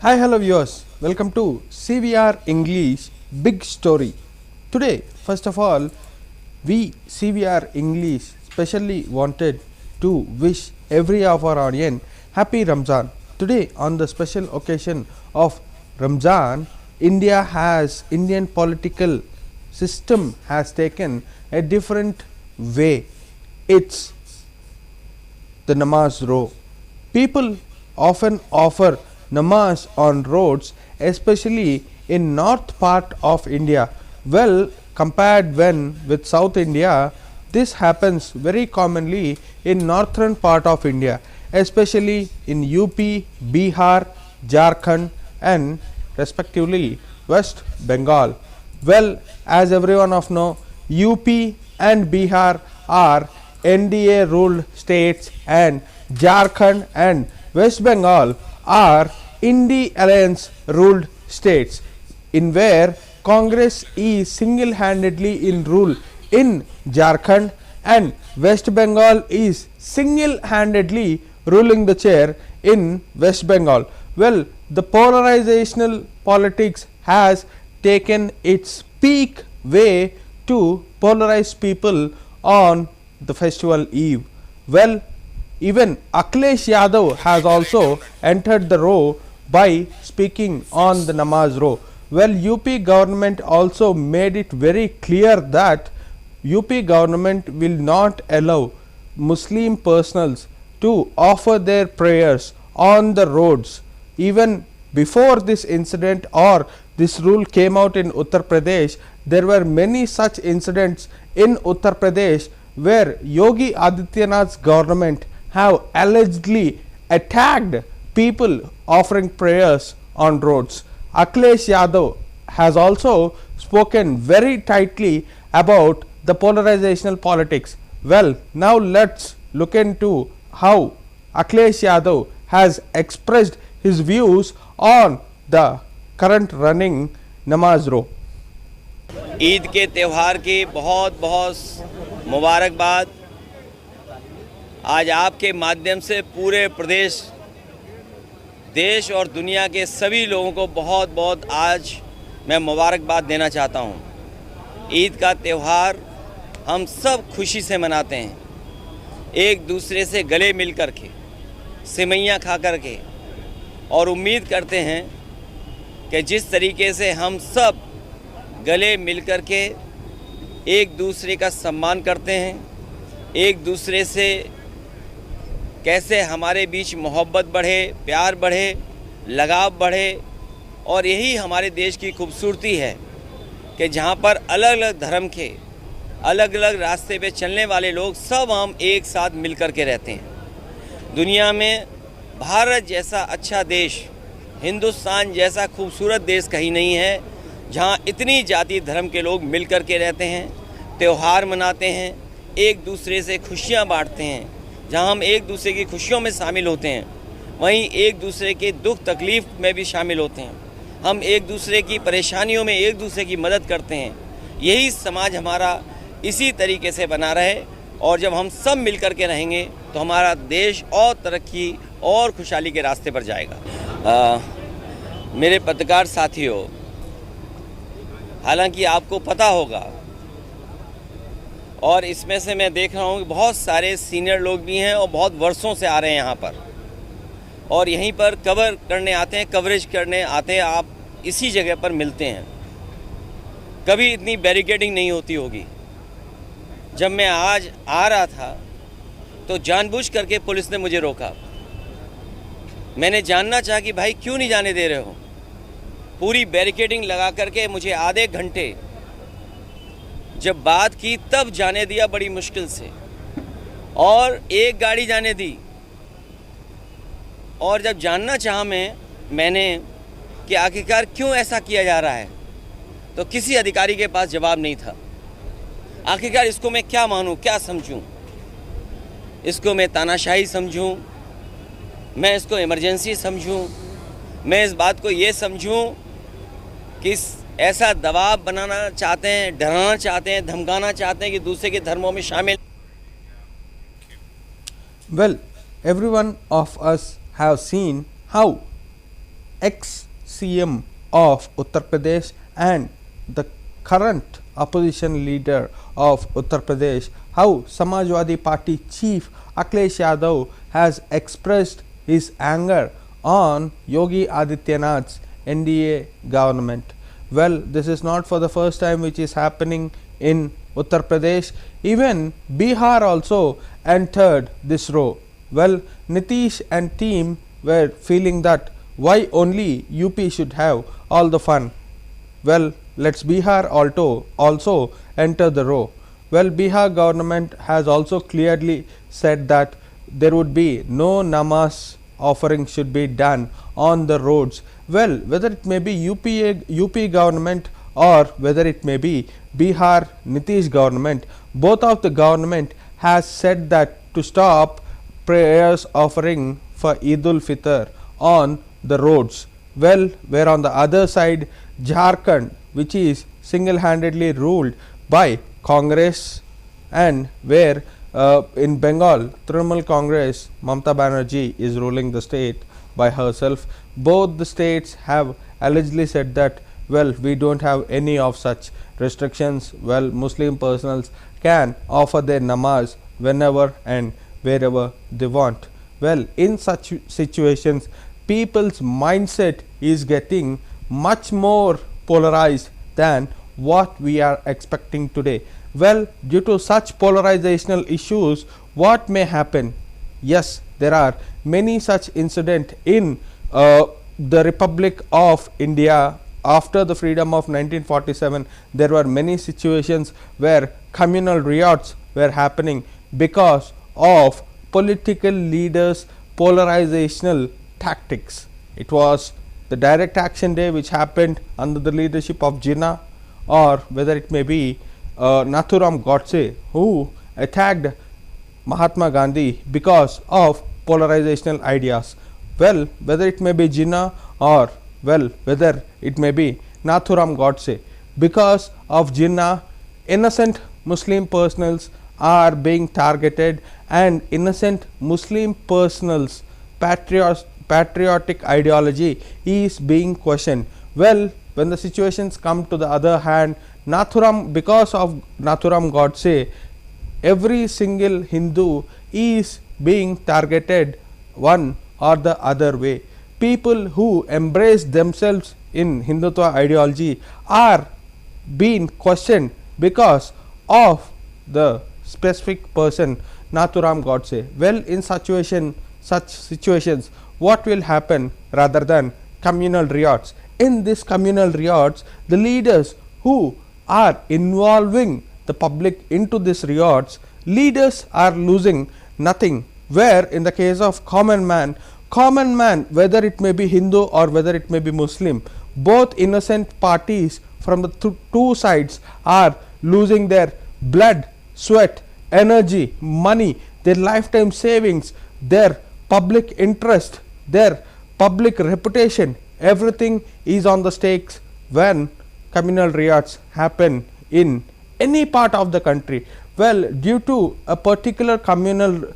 Hi, hello viewers. Welcome to CVR English Big Story. Today, first of all, we CVR English specially wanted to wish every of our audience happy Ramzan. Today, on the special occasion of Ramzan, Indian political system has taken a different way. It's the namaz row. People often offer namaz on roads, especially in north part of India. Well, compared with South India, this happens very commonly in northern part of India, especially in UP, Bihar, Jharkhand and respectively West Bengal. Well, as everyone of know, UP and Bihar are NDA ruled states and Jharkhand and West Bengal are Indi Alliance ruled states, in where Congress is single-handedly in rule in Jharkhand and West Bengal is single-handedly ruling the chair in West Bengal. Well, the polarizational politics has taken its peak way to polarize people on the festival eve. Well, even Akhilesh Yadav has also entered the row by speaking on the namaz row. Well, UP government also made it very clear that UP government will not allow Muslim personals to offer their prayers on the roads. Even before this incident or this rule came out in Uttar Pradesh, there were many such incidents in Uttar Pradesh where Yogi Adityanath's government have allegedly attacked people offering prayers on roads. Akhilesh Yadav has also spoken very tightly about the polarizational politics. Well, now let's look into how Akhilesh Yadav has expressed his views on the current running namaz row. Eid के त्यौहार की बहुत बहुत मुबारकबाद। आज आपके माध्यम से पूरे प्रदेश, देश और दुनिया के सभी लोगों को बहुत बहुत आज मैं मुबारकबाद देना चाहता हूँ। ईद का त्यौहार हम सब खुशी से मनाते हैं, एक दूसरे से गले मिल कर के, सेवइयाँ खा कर के, और उम्मीद करते हैं कि जिस तरीके से हम सब गले मिल कर के एक दूसरे का सम्मान करते हैं, एक दूसरे से कैसे हमारे बीच मोहब्बत बढ़े, प्यार बढ़े, लगाव बढ़े, और यही हमारे देश की खूबसूरती है कि जहाँ पर अलग अलग धर्म के अलग अलग रास्ते पे चलने वाले लोग सब हम एक साथ मिल कर के रहते हैं। दुनिया में भारत जैसा अच्छा देश, हिंदुस्तान जैसा खूबसूरत देश कहीं नहीं है जहाँ इतनी जाति धर्म के लोग मिल कर के रहते हैं, त्यौहार मनाते हैं, एक दूसरे से खुशियाँ बांटते हैं। जहाँ हम एक दूसरे की खुशियों में शामिल होते हैं, वहीं एक दूसरे के दुख तकलीफ़ में भी शामिल होते हैं। हम एक दूसरे की परेशानियों में एक दूसरे की मदद करते हैं। यही समाज हमारा इसी तरीके से बना रहे, और जब हम सब मिल कर के रहेंगे तो हमारा देश और तरक्की और खुशहाली के रास्ते पर जाएगा। मेरे पत्रकार साथियों, हालांकि आपको पता होगा, और इसमें से मैं देख रहा हूँ कि बहुत सारे सीनियर लोग भी हैं और बहुत वर्षों से आ रहे हैं यहाँ पर, और यहीं पर कवरेज करने आते हैं। आप इसी जगह पर मिलते हैं। कभी इतनी बैरिकेडिंग नहीं होती होगी। जब मैं आज आ रहा था तो जानबूझ करके पुलिस ने मुझे रोका। मैंने जानना चाहा कि भाई क्यों नहीं जाने दे रहे हो। पूरी बैरिकेडिंग लगा करके मुझे आधे घंटे जब बात की तब जाने दिया बड़ी मुश्किल से, और एक गाड़ी जाने दी। और जब जानना चाहा मैंने कि आखिरकार क्यों ऐसा किया जा रहा है, तो किसी अधिकारी के पास जवाब नहीं था। आखिरकार इसको मैं क्या मानूं, क्या समझूं? इसको मैं तानाशाही समझूं, मैं इसको इमरजेंसी समझूं, मैं इस बात को ये समझूं कि ऐसा दबाव बनाना चाहते हैं, डराना चाहते हैं, धमकाना चाहते हैं कि दूसरे के धर्मों में शामिल। Well, every one of us have seen how ex CM of Uttar Pradesh and the current opposition leader of Uttar Pradesh, how Samajwadi Party chief Akhilesh Yadav has expressed his anger on Yogi Adityanath's NDA government. Well, this is not for the first time which is happening in Uttar Pradesh. Even Bihar also entered this row. Well, Nitish and team were feeling that why only UP should have all the fun. Well, let's Bihar also enter the row. Well, Bihar government has also clearly said that there would be no namaz offering should be done on the roads. Well, whether it may be UP government or whether it may be Bihar Nitish government, both of the government has said that to stop prayers offering for Eid ul Fitr on the roads. Well, where on the other side Jharkhand, which is single handedly ruled by Congress, and where in Bengal Trinamool Congress Mamata Banerjee is ruling the state by herself. Both the states have allegedly said that well, we don't have any of such restrictions. Well, Muslim personals can offer their namaz whenever and wherever they want. Well, in such situations people's mindset is getting much more polarized than what we are expecting today. Well, due to such polarizational issues, what may happen? Yes, there are many such incidents in the Republic of India. After the freedom of 1947, there were many situations where communal riots were happening because of political leaders' polarizational tactics. It was the direct action day which happened under the leadership of Jinnah, or whether it may be Nathuram Godse, who attacked Mahatma Gandhi because of polarizational ideas. Well, whether it may be Jinnah or well, whether it may be Nathuram Godse, because of Jinnah, innocent Muslim personals are being targeted and innocent Muslim personals patriotic ideology is being questioned. Well, when the situations come to the other hand, because of Nathuram Godse, every single Hindu is being targeted one or the other way. People who embrace themselves in Hindutva ideology are being questioned because of the specific person Nathuram Godse. Well, in such situations, what will happen rather than communal riots? In this communal riots, the leaders who are involving the public into these riots, leaders are losing nothing. Where in the case of common man, whether it may be Hindu or whether it may be Muslim, both innocent parties from the two sides are losing their blood, sweat, energy, money, their lifetime savings, their public interest, their public reputation. Everything is on the stakes when communal riots happen in any part of the country. Well, due to a particular communal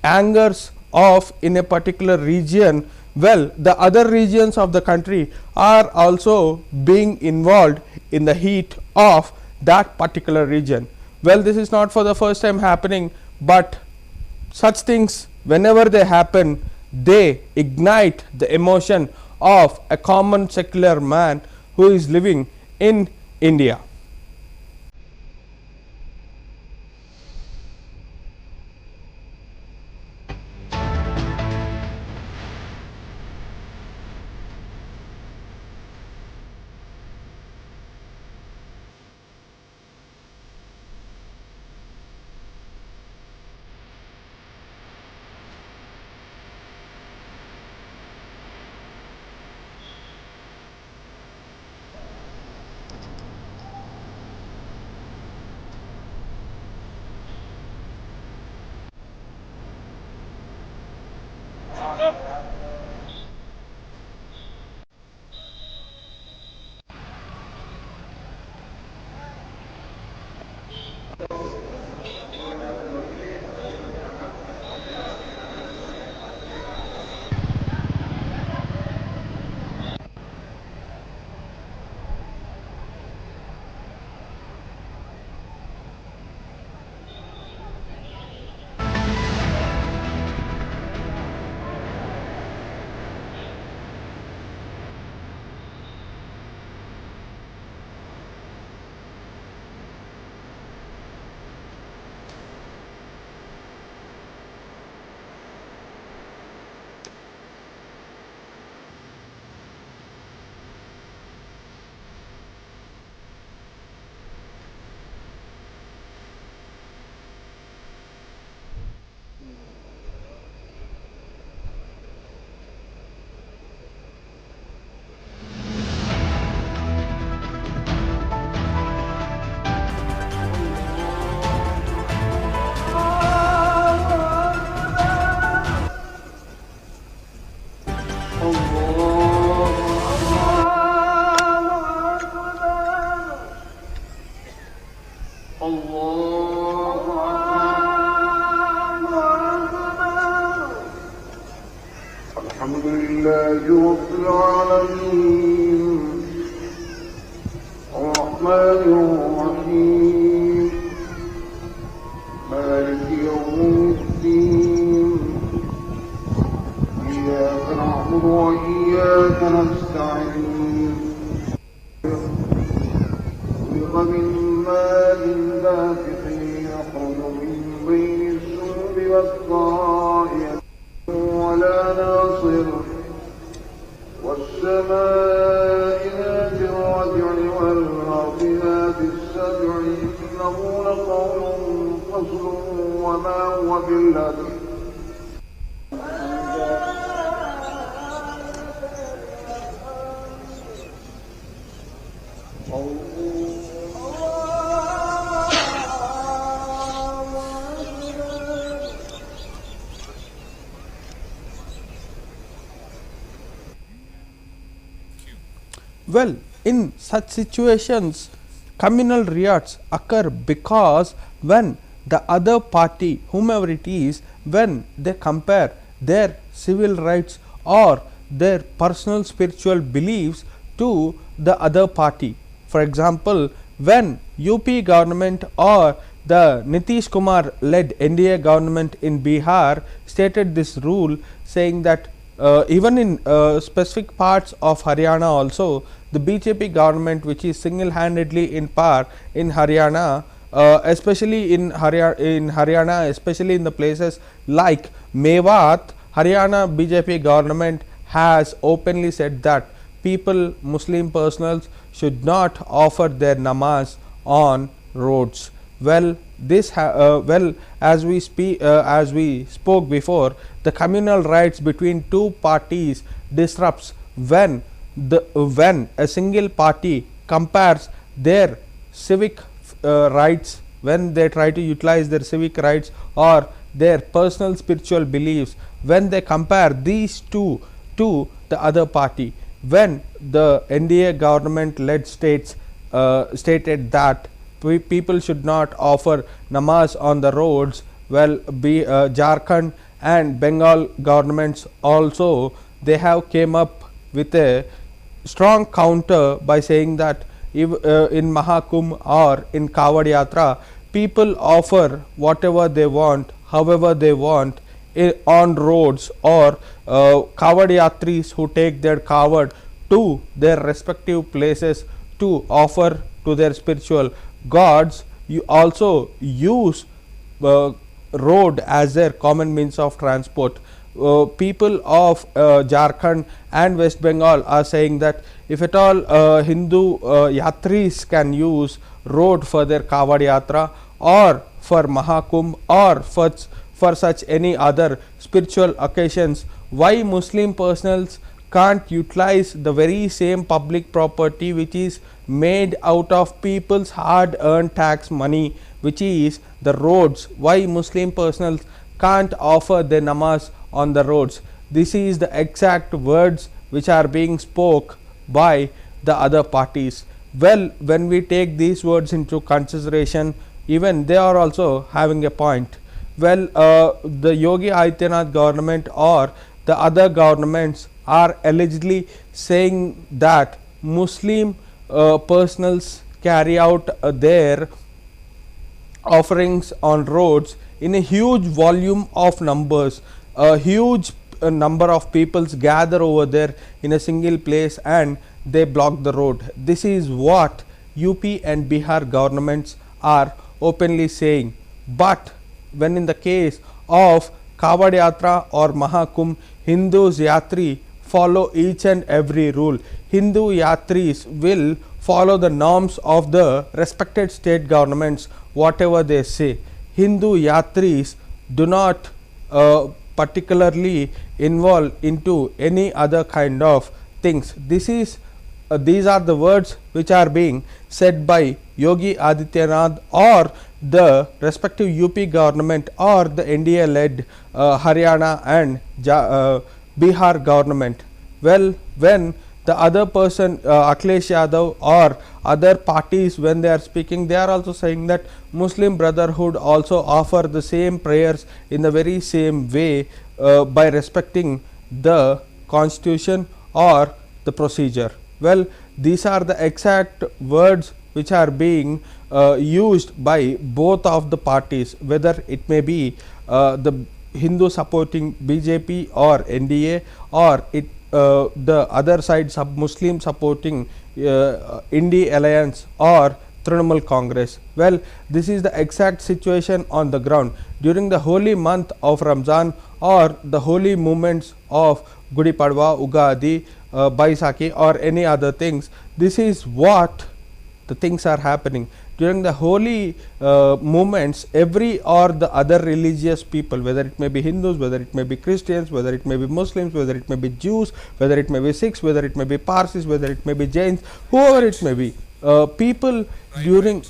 angers of in a particular region, well, the other regions of the country are also being involved in the heat of that particular region. Well, this is not for the first time happening, but such things whenever they happen, they ignite the emotion of a common secular man who is living in India. الله الحمد لله رب العالمين الرحمن الرحيم مالك يوم الدين إياك نعبد وإياك نستعين من مال دافق يخرج من بين السوق والضائع ولا ناصر والسماء ذات الرجع والأرض ذات السبع إنه لقول فصل وما هو بالهزل Well, in such situations, communal riots occur because when the other party, whomever it is, when they compare their civil rights or their personal spiritual beliefs to the other party. For example, when UP government or the Nitish Kumar led NDA government in Bihar stated this rule, saying that even in specific parts of Haryana also, the BJP government, which is single handedly in power in Haryana, especially in Haryana, especially in the places like Mewat, Haryana BJP government has openly said that people, Muslim personals, should not offer their namaz on roads. Well, this as we spoke before, the communal rights between two parties disrupts when a single party compares their civic rights, when they try to utilize their civic rights or their personal spiritual beliefs, when they compare these two to the other party. When the NDA government led states stated that people should not offer namaz on the roads, well, Jharkhand and Bengal governments also, they have came up with a strong counter by saying that if, in Mahakumbh or in Kawad Yatra, people offer whatever they want, however they want on roads, or Kawad Yatris who take their Kawad to their respective places to offer to their spiritual gods, you also use road as their common means of transport. People of Jharkhand and West Bengal are saying that if at all Hindu Yatris can use road for their Kawad Yatra or for Mahakumbh or for such any other spiritual occasions, why Muslim personals can't utilize the very same public property which is made out of people's hard earned tax money, which is the roads? Why Muslim personals can't offer their namaz on the roads? This is the exact words which are being spoke by the other parties. Well, when we take these words into consideration, even they are also having a point. Well, the Yogi Adityanath government or the other governments are allegedly saying that Muslim personals carry out their offerings on roads in a huge volume of numbers. A huge number of peoples gather over there in a single place and they block the road. This is what UP and Bihar governments are openly saying. But when in the case of Kawad Yatra or Mahakumbh, Hindus Yatri follow each and every rule. Hindu Yatris will follow the norms of the respected state governments, whatever they say. Hindu Yatris do not particularly involve into any other kind of things. These are the words which are being said by Yogi Adityanath or the respective UP government or the NDA led Haryana and Bihar government. Well, when the other person, Akhilesh Yadav or other parties, when they are speaking, they are also saying that Muslim Brotherhood also offer the same prayers in the very same way, by respecting the constitution or the procedure. Well, these are the exact words which are being used by both of the parties, whether it may be the Hindu supporting BJP or NDA, or the other side Muslim supporting Indie Alliance or Trinamool Congress. Well, this is the exact situation on the ground during the holy month of Ramzan or the holy moments of Gudi Padwa, Ugadi, Baisakhi or any other things. This is what the things are happening during the holy moments. Every or the other religious people, whether it may be Hindus, whether it may be Christians, whether it may be Muslims, whether it may be Jews, whether it may be Sikhs, whether it may be Parsis, whether it may be Jains, whoever it may be, people during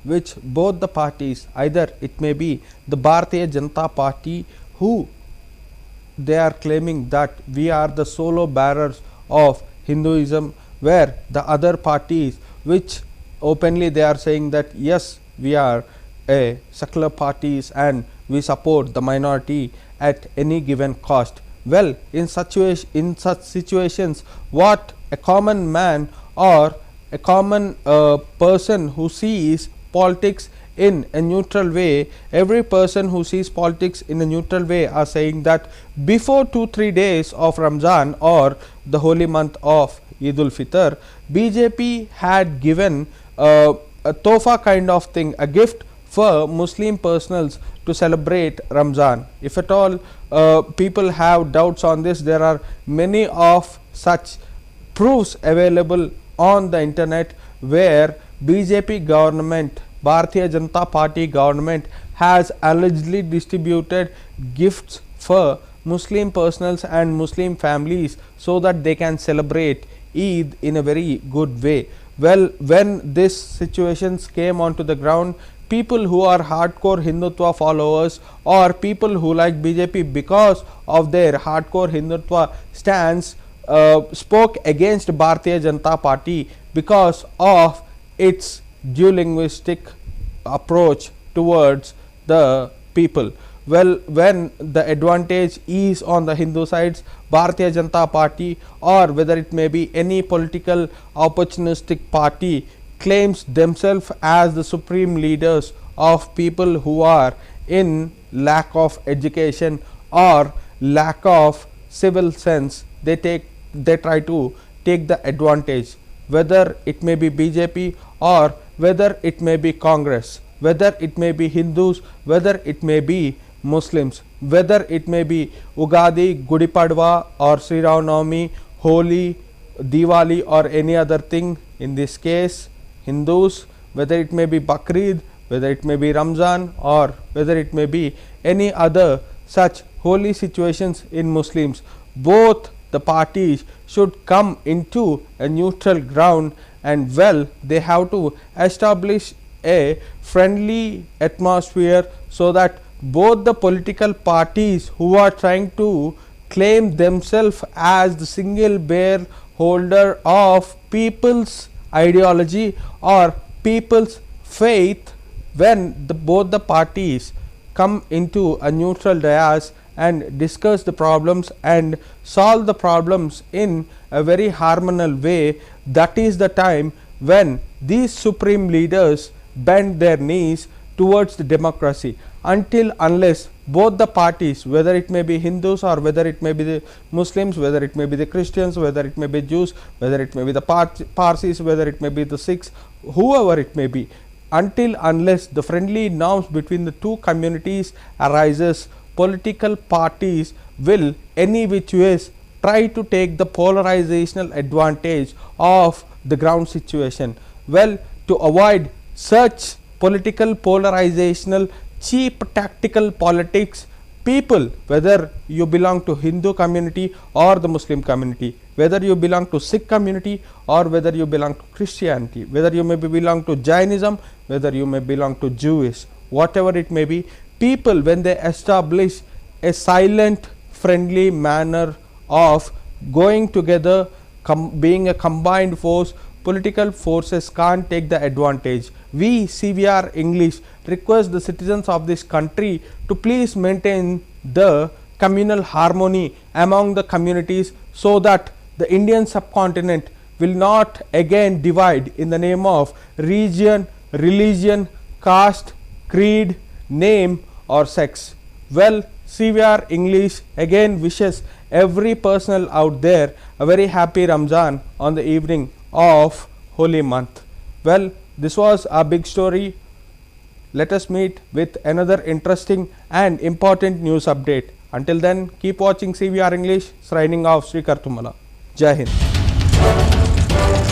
which both the parties, either it may be the Bharatiya Janata Party, who they are claiming that we are the solo bearers of Hinduism, where the other parties which openly they are saying that yes, we are a secular parties and we support the minority at any given cost. Well, in such situations, what a common man or a common person who sees politics in a neutral way, every person who sees politics in a neutral way are saying that before 2-3 days of Ramzan or the holy month of Eid ul-Fitr, BJP had given a tofa kind of thing, a gift for Muslim personals to celebrate Ramzan. If at all people have doubts on this, there are many of such proofs available on the internet, where BJP government, Bharatiya Janata Party government has allegedly distributed gifts for Muslim personals and Muslim families so that they can celebrate Eid in a very good way. Well, when this situations came onto the ground, people who are hardcore Hindutva followers or people who like BJP because of their hardcore Hindutva stance spoke against Bharatiya Janata Party because of its dual linguistic approach towards the people. Well, when the advantage is on the Hindu sides, Bharatiya Janata Party or whether it may be any political opportunistic party claims themselves as the supreme leaders of people who are in lack of education or lack of civil sense. They try to take the advantage, whether it may be BJP or whether it may be Congress, whether it may be Hindus, whether it may be Muslims, whether it may be Ugadi, Gudi Padwa or Sri Ram Navami, Holi, Diwali or any other thing. In this case, Hindus, whether it may be Bakrid, whether it may be Ramzan or whether it may be any other such holy situations in Muslims, both the parties should come into a neutral ground, and well, they have to establish a friendly atmosphere so that both the political parties who are trying to claim themselves as the single bear holder of people's ideology or people's faith, when both the parties come into a neutral dais and discuss the problems and solve the problems in a very harmonious way, that is the time when these supreme leaders bend their knees towards the democracy. Until unless both the parties, whether it may be Hindus or whether it may be the Muslims, whether it may be the Christians, whether it may be Jews, whether it may be the Parsis, whether it may be the Sikhs, whoever it may be, until unless the friendly norms between the two communities arises, political parties will any which ways try to take the polarizational advantage of the ground situation. Well, to avoid such political polarizational cheap tactical politics, people, whether you belong to Hindu community or the Muslim community, whether you belong to Sikh community or whether you belong to Christianity, whether you may belong to Jainism, whether you may belong to Jewish, whatever it may be, people, when they establish a silent friendly manner of going together, being a combined force, political forces can't take the advantage. We CVR English request the citizens of this country to please maintain the communal harmony among the communities so that the Indian subcontinent will not again divide in the name of region, religion, caste, creed, name or sex. Well, CVR English again wishes every person out there a very happy Ramzan on the evening of holy month. Well, this was a big story. Let us meet with another interesting and important news update. Until then, keep watching CVR English. Signing off, Sri Kartumala. Jai Hind.